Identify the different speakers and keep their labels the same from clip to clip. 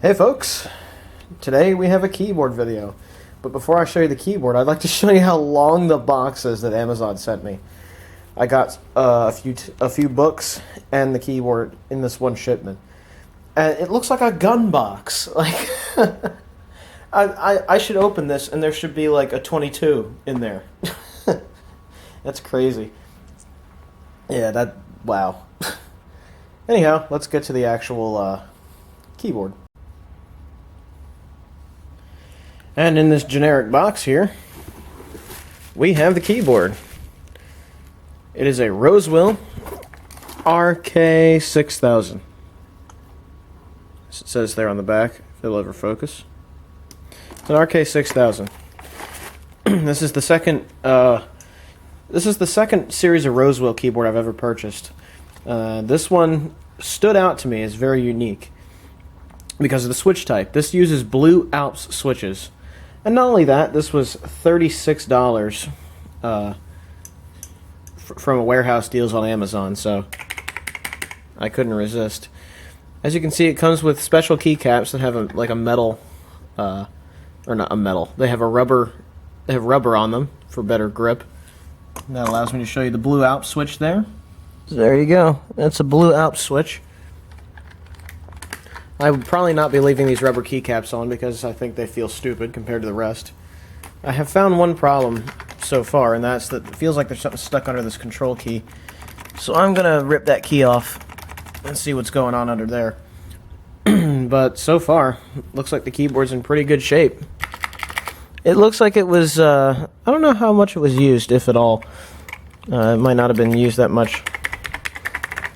Speaker 1: Hey folks, today we have a keyboard video, but before I show you the keyboard, I'd like to show you how long the box is that Amazon sent me. I got a few books and the keyboard in this one shipment, and it looks like a gun box. Like I should open this and there should be like a 22 in there. That's crazy. Yeah, wow. Anyhow, let's get to the actual keyboard. And in this generic box here, we have the keyboard. It is a Rosewill RK-6000. As it says there on the back, if it'll ever focus. It's an RK-6000. This is the second series of Rosewill keyboard I've ever purchased. This one stood out to me as very unique because of the switch type. This uses Blue Alps switches. And not only that, this was $36 from a warehouse deals on Amazon, so I couldn't resist. As you can see, it comes with special keycaps that have a metal, or not a metal. They have rubber on them for better grip. And that allows me to show you the Blue Alps switch there. So there you go. That's a Blue Alps switch. I would probably not be leaving these rubber keycaps on because I think they feel stupid compared to the rest. I have found one problem so far, and that's that it feels like there's something stuck under this control key. So I'm going to rip that key off and see what's going on under there. But so far, looks like the keyboard's in pretty good shape. It looks like it was, I don't know how much it was used, if at all. It might not have been used that much.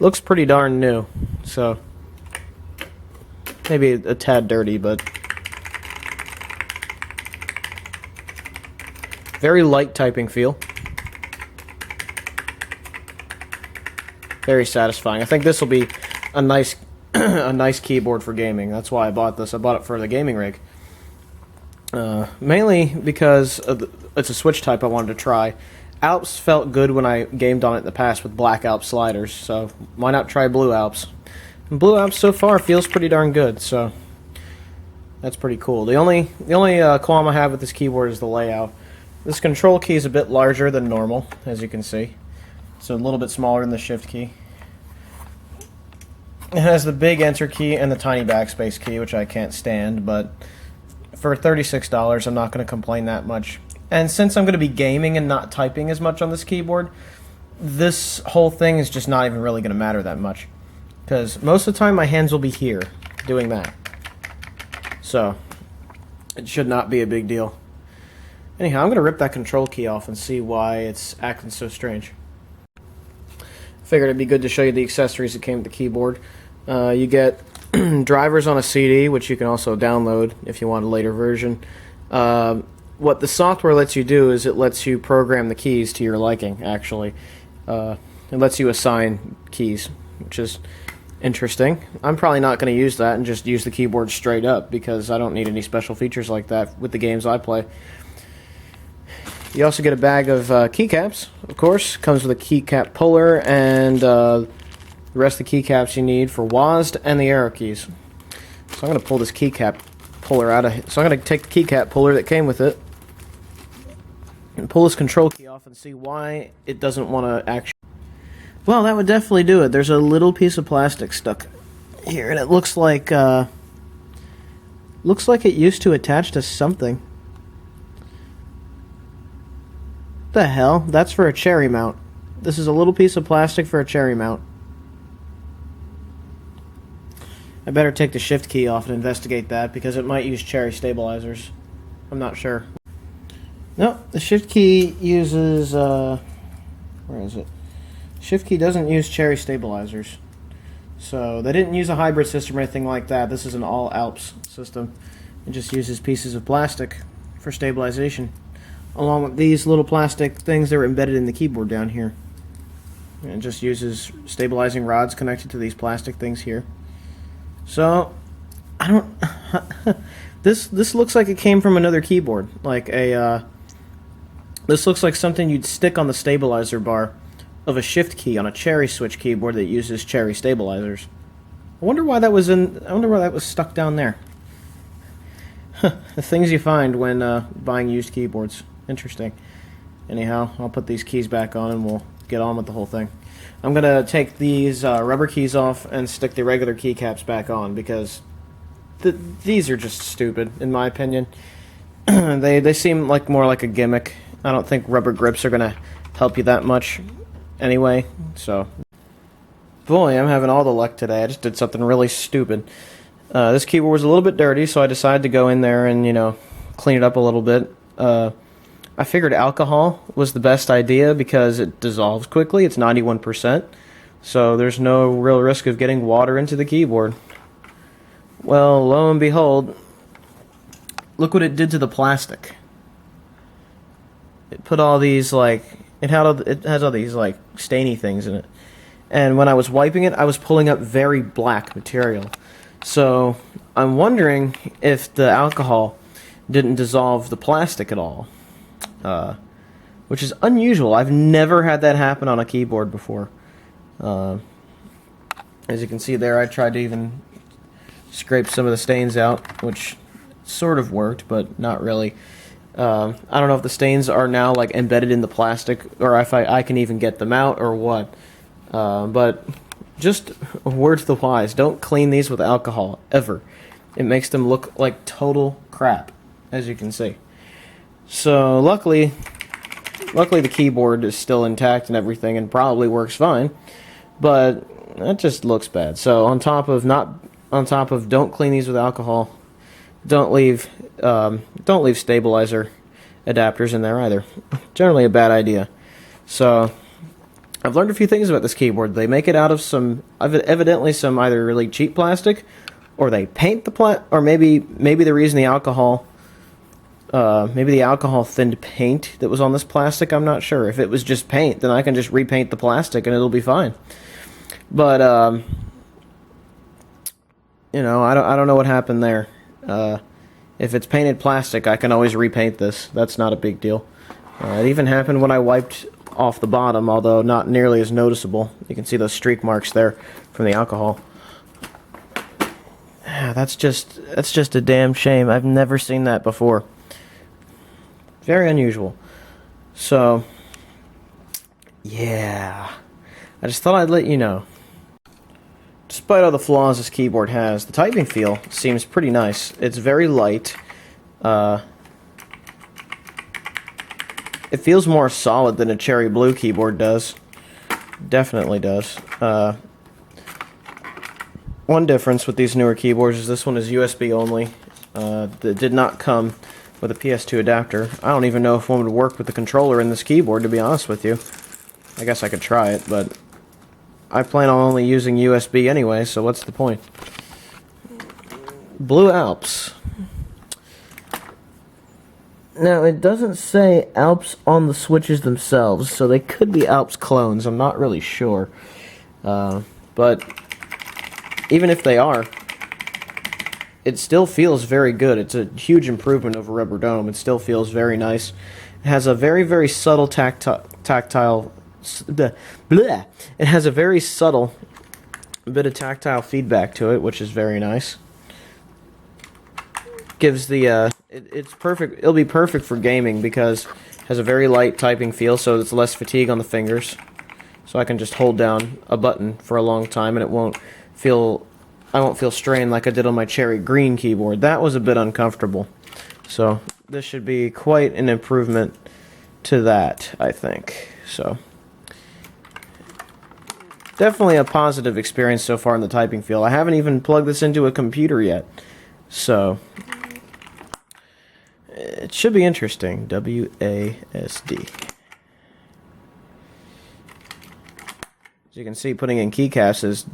Speaker 1: Looks pretty darn new, so maybe a tad dirty, but very light typing feel. Very satisfying. I think this will be a nice a nice keyboard for gaming. That's why I bought this. I bought it for the gaming rig. Mainly because it's a switch type I wanted to try. Alps felt good when I gamed on it in the past with Black Alps sliders, so why not try Blue Alps? And Blue Alps so far feels pretty darn good, so that's pretty cool. The only qualm I have with this keyboard is the layout. This control key is a bit larger than normal, as you can see. It's a little bit smaller than the shift key. It has the big enter key and the tiny backspace key, which I can't stand, but for $36, I'm not going to complain that much. And since I'm going to be gaming and not typing as much on this keyboard, this whole thing is just not even really going to matter that much. Because most of the time my hands will be here, doing that. So, it should not be a big deal. Anyhow, I'm going to rip that control key off and see why it's acting so strange. Figured it'd be good to show you the accessories that came with the keyboard. You get drivers on a CD, which you can also download if you want a later version. What the software lets you do is it lets you program the keys to your liking, actually. It lets you assign keys, which is interesting. I'm probably not going to use that and just use the keyboard straight up because I don't need any special features like that with the games I play. You also get a bag of keycaps, of course. Comes with a keycap puller and the rest of the keycaps you need for WASD and the arrow keys. So I'm going to pull this keycap puller out of. So I'm going to take the keycap puller that came with it and pull this control key off and see why it doesn't want to actually. Well, that would definitely do it. There's a little piece of plastic stuck here, and it looks like it used to attach to something. The hell? That's for a cherry mount. This is a little piece of plastic for a cherry mount. I better take the shift key off and investigate that because it might use cherry stabilizers. I'm not sure. No, the shift key uses where is it? Shift key doesn't use cherry stabilizers. So they didn't use a hybrid system or anything like that. This is an all Alps system. It just uses pieces of plastic for stabilization, along with these little plastic things that are embedded in the keyboard down here. And it just uses stabilizing rods connected to these plastic things here. So I don't this looks like it came from another keyboard, like a this looks like something you'd stick on the stabilizer bar of a shift key on a cherry switch keyboard that uses cherry stabilizers. I wonder why that was stuck down there. The things you find when buying used keyboards. Interesting. Anyhow, I'll put these keys back on and we'll get on with the whole thing. I'm going to take these rubber keys off and stick the regular keycaps back on because these are just stupid, in my opinion. They seem like more like a gimmick. I don't think rubber grips are going to help you that much anyway, so... Boy, I'm having all the luck today. I just did something really stupid. This keyboard was a little bit dirty, so I decided to go in there and, clean it up a little bit. I figured alcohol was the best idea because it dissolves quickly. It's 91%, so there's no real risk of getting water into the keyboard. Well, lo and behold, look what it did to the plastic. It put all these, it has all these, stainy things in it. And when I was wiping it, I was pulling up very black material. So I'm wondering if the alcohol didn't dissolve the plastic at all, which is unusual. I've never had that happen on a keyboard before. As you can see there, I tried to even scrape some of the stains out, which sort of worked, but not really. I don't know if the stains are now embedded in the plastic, or if I can even get them out, or what. But just a word to the wise, don't clean these with alcohol, ever. It makes them look like total crap, as you can see. So luckily the keyboard is still intact and everything and probably works fine, but that just looks bad. So on top of don't clean these with alcohol, don't leave stabilizer adapters in there either. Generally a bad idea. So I've learned a few things about this keyboard. They make it out of evidently some either really cheap plastic, or they paint the or maybe the reason the alcohol, maybe the alcohol thinned paint that was on this plastic. I'm not sure. If it was just paint, then I can just repaint the plastic and it'll be fine. But I don't know what happened there. If it's painted plastic, I can always repaint this. That's not a big deal. It even happened when I wiped off the bottom, although not nearly as noticeable. You can see those streak marks there from the alcohol. That's just a damn shame. I've never seen that before. Very unusual. So, yeah. I just thought I'd let you know. Despite all the flaws this keyboard has, the typing feel seems pretty nice. It's very light. It feels more solid than a cherry blue keyboard does. Definitely does. One difference with these newer keyboards is this one is USB only. That did not come with a PS2 adapter. I don't even know if one would work with the controller in this keyboard, to be honest with you. I guess I could try it, but I plan on only using USB anyway, so what's the point? Blue Alps. Now, it doesn't say Alps on the switches themselves, so they could be Alps clones. I'm not really sure. But even if they are, it still feels very good. It's a huge improvement over Rubber Dome. It still feels very nice. It has a very, very subtle tactile... Bleh. It has a very subtle bit of tactile feedback to it, which is very nice. Gives the... It's perfect. It'll be perfect for gaming because it has a very light typing feel, so it's less fatigue on the fingers. So I can just hold down a button for a long time, and I won't feel strained like I did on my cherry green keyboard. That was a bit uncomfortable. So this should be quite an improvement to that, I think. So definitely a positive experience so far in the typing feel. I haven't even plugged this into a computer yet, so it should be interesting. WASD. As you can see, putting in keycaps is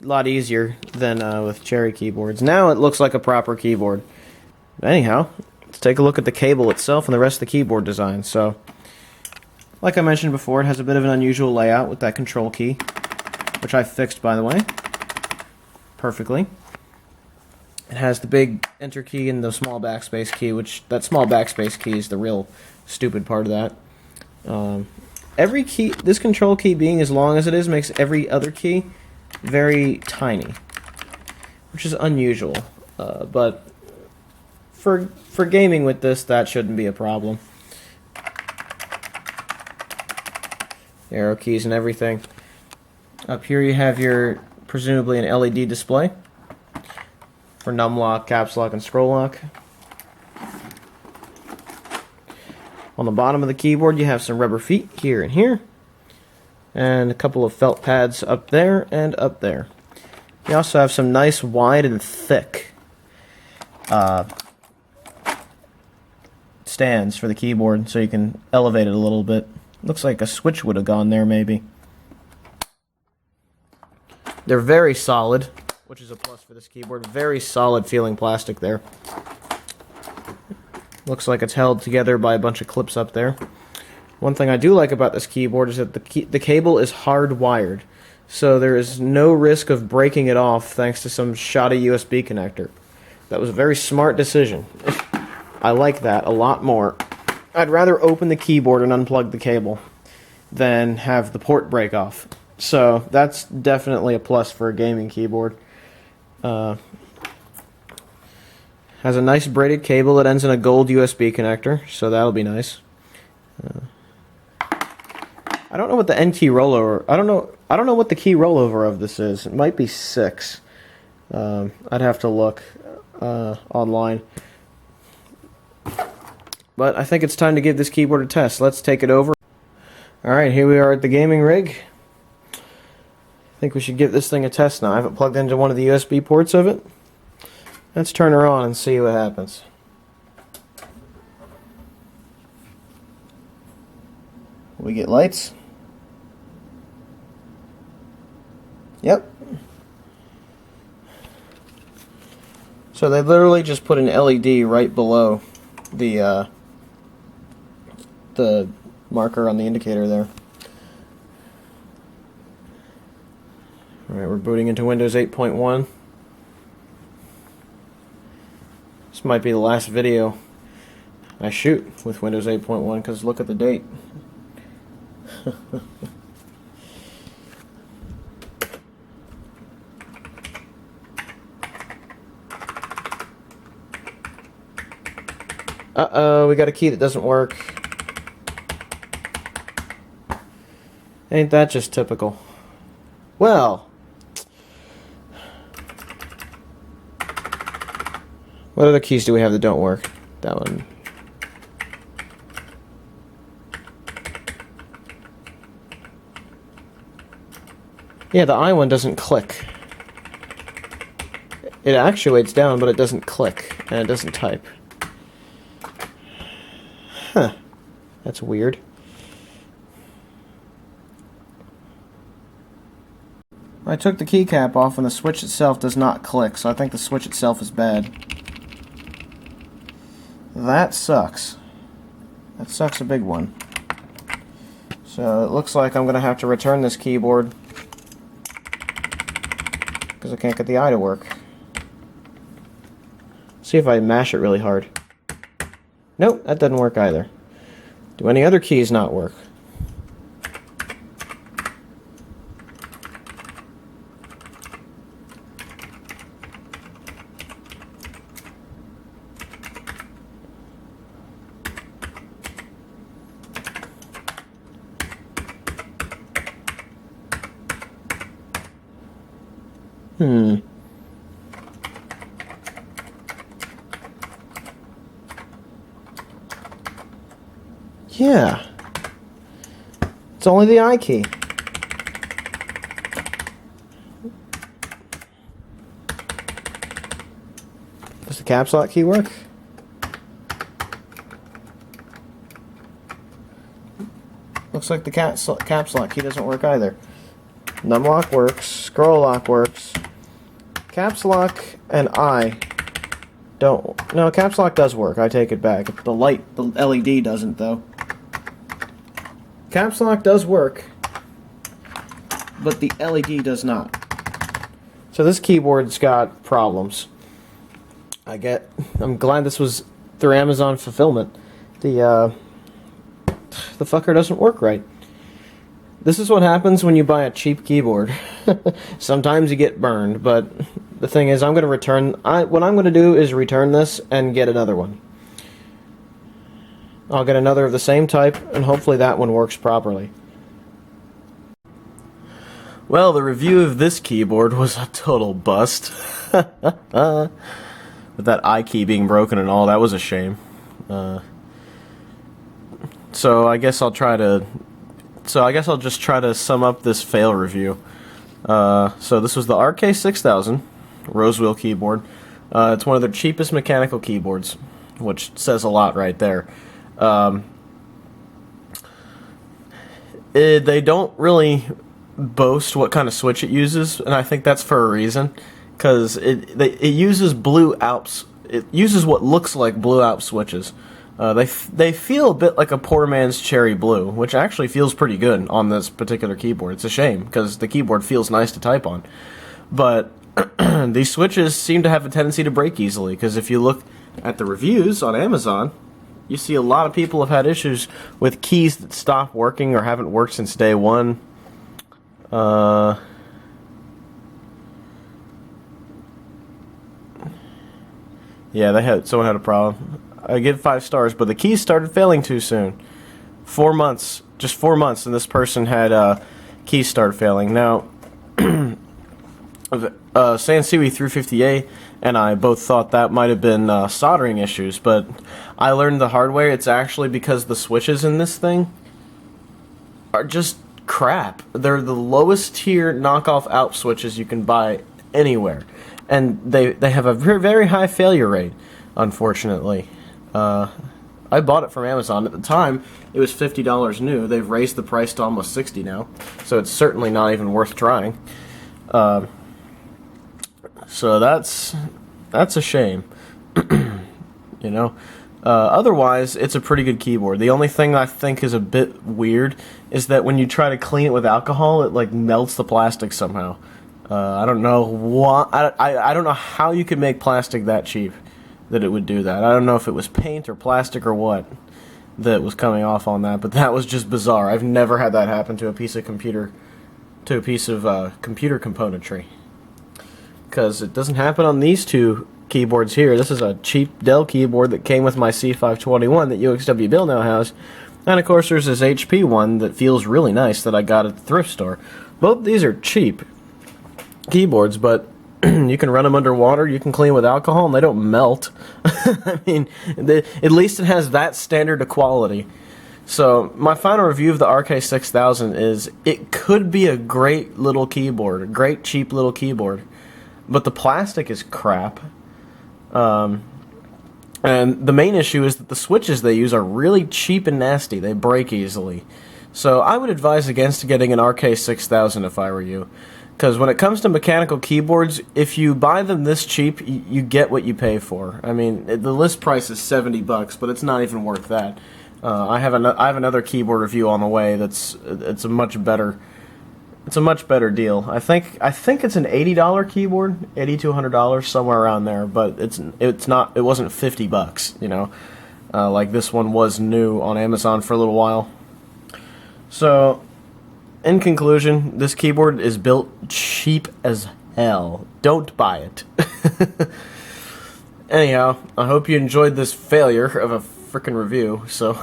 Speaker 1: a lot easier than with cherry keyboards. Now it looks like a proper keyboard. Anyhow, let's take a look at the cable itself and the rest of the keyboard design. So, like I mentioned before, it has a bit of an unusual layout with that control key, which I fixed, by the way, perfectly. It has the big enter key and the small backspace key, which that small backspace key is the real stupid part of that. Every key, this control key being as long as it is, makes every other key very tiny, which is unusual. but for gaming with this, that shouldn't be a problem. Arrow keys and everything. Up here you have your, presumably an LED display for num lock, caps lock, and scroll lock. On the bottom of the keyboard you have some rubber feet here and here, and a couple of felt pads up there and up there. You also have some nice wide and thick stands for the keyboard, so you can elevate it a little bit. Looks like a switch would have gone there, maybe. They're very solid, which is a plus for this keyboard. Very solid feeling plastic there. Looks like it's held together by a bunch of clips up there. One thing I do like about this keyboard is that the cable is hardwired, so there is no risk of breaking it off thanks to some shoddy USB connector. That was a very smart decision. I like that a lot more. I'd rather open the keyboard and unplug the cable than have the port break off. So that's definitely a plus for a gaming keyboard. Has a nice braided cable that ends in a gold USB connector, so that'll be nice. I don't know what the N key rollover. I don't know what the key rollover of this is. It might be 6. I'd have to look online. But I think it's time to give this keyboard a test. Let's take it over. Alright, here we are at the gaming rig. I think we should give this thing a test now. I haven't plugged into one of the USB ports of it. Let's turn her on and see what happens. We get lights. Yep. So they literally just put an LED right below the marker on the indicator there. Alright, we're booting into Windows 8.1. This might be the last video I shoot with Windows 8.1 because look at the date. Uh-oh, we got a key that doesn't work. Ain't that just typical? Well, what other keys do we have that don't work? That one. Yeah, the I one doesn't click. It actuates down, but it doesn't click, and it doesn't type. Huh. That's weird. I took the keycap off and the switch itself does not click, so I think the switch itself is bad. That sucks. That sucks a big one. So it looks like I'm going to have to return this keyboard because I can't get the eye to work. See if I mash it really hard. Nope, that doesn't work either. Do any other keys not work? Yeah. It's only the I key. Does the caps lock key work? Looks like the caps lock key doesn't work either. Num lock works, scroll lock works. Caps lock and I don't. No, caps lock does work. I take it back. The LED doesn't though. Caps lock does work, but the LED does not. So this keyboard's got problems. I'm glad this was through Amazon fulfillment. The fucker doesn't work right. This is what happens when you buy a cheap keyboard. Sometimes you get burned, but the thing is, I'm going to return... what I'm going to do is return this and get another one. I'll get another of the same type, and hopefully that one works properly. Well, the review of this keyboard was a total bust. With that I key being broken and all, that was a shame. So I guess I'll just try to sum up this fail review. So this was the RK-6000 Rosewill keyboard. It's one of their cheapest mechanical keyboards, which says a lot right there. They don't really boast what kind of switch it uses, and I think that's for a reason, because it uses Blue Alps. It uses what looks like Blue Alps switches. They feel a bit like a poor man's cherry blue, which actually feels pretty good on this particular keyboard. It's a shame, because the keyboard feels nice to type on. But these switches seem to have a tendency to break easily, because if you look at the reviews on Amazon, you see a lot of people have had issues with keys that stop working or haven't worked since day one. Yeah, someone had a problem. I give 5 stars, but the keys started failing too soon. 4 months, just 4 months, and this person had keys start failing. Now, Sansui 350A and I both thought that might have been soldering issues, but I learned the hard way. It's actually because the switches in this thing are just crap. They're the lowest tier knockoff Alp switches you can buy anywhere, and they have a very, very high failure rate, unfortunately. I bought it from Amazon. At the time, it was $50 new. They've raised the price to almost $60 now, so it's certainly not even worth trying. So that's a shame. You know. Otherwise, it's a pretty good keyboard. The only thing I think is a bit weird is that when you try to clean it with alcohol, it like melts the plastic somehow. I don't know what. I don't know how you could make plastic that cheap that it would do that. I don't know if it was paint or plastic or what that was coming off on that, but that was just bizarre. I've never had that happen to a piece of computer componentry. Because it doesn't happen on these two keyboards here. This is a cheap Dell keyboard that came with my C521 that UXW Bill now has. And of course there's this HP one that feels really nice that I got at the thrift store. Both these are cheap keyboards, but you can run them underwater, you can clean with alcohol, and they don't melt. I mean, at least it has that standard of quality. So, my final review of the RK-6000 is, it could be a great little keyboard, a great cheap little keyboard, but the plastic is crap. And the main issue is that the switches they use are really cheap and nasty. They break easily. So I would advise against getting an RK-6000 if I were you. Because when it comes to mechanical keyboards, if you buy them this cheap, you get what you pay for. I mean, the list price is $70, but it's not even worth that. I have another keyboard review on the way. It's a much better deal. I think it's an $80 keyboard, $80 to $100, somewhere around there. But it wasn't $50, you know, like this one was new on Amazon for a little while. So, in conclusion, this keyboard is built cheap as hell. Don't buy it. Anyhow, I hope you enjoyed this failure of a frickin' review. So,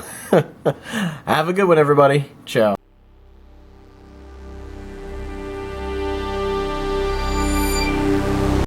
Speaker 1: have a good one, everybody. Ciao.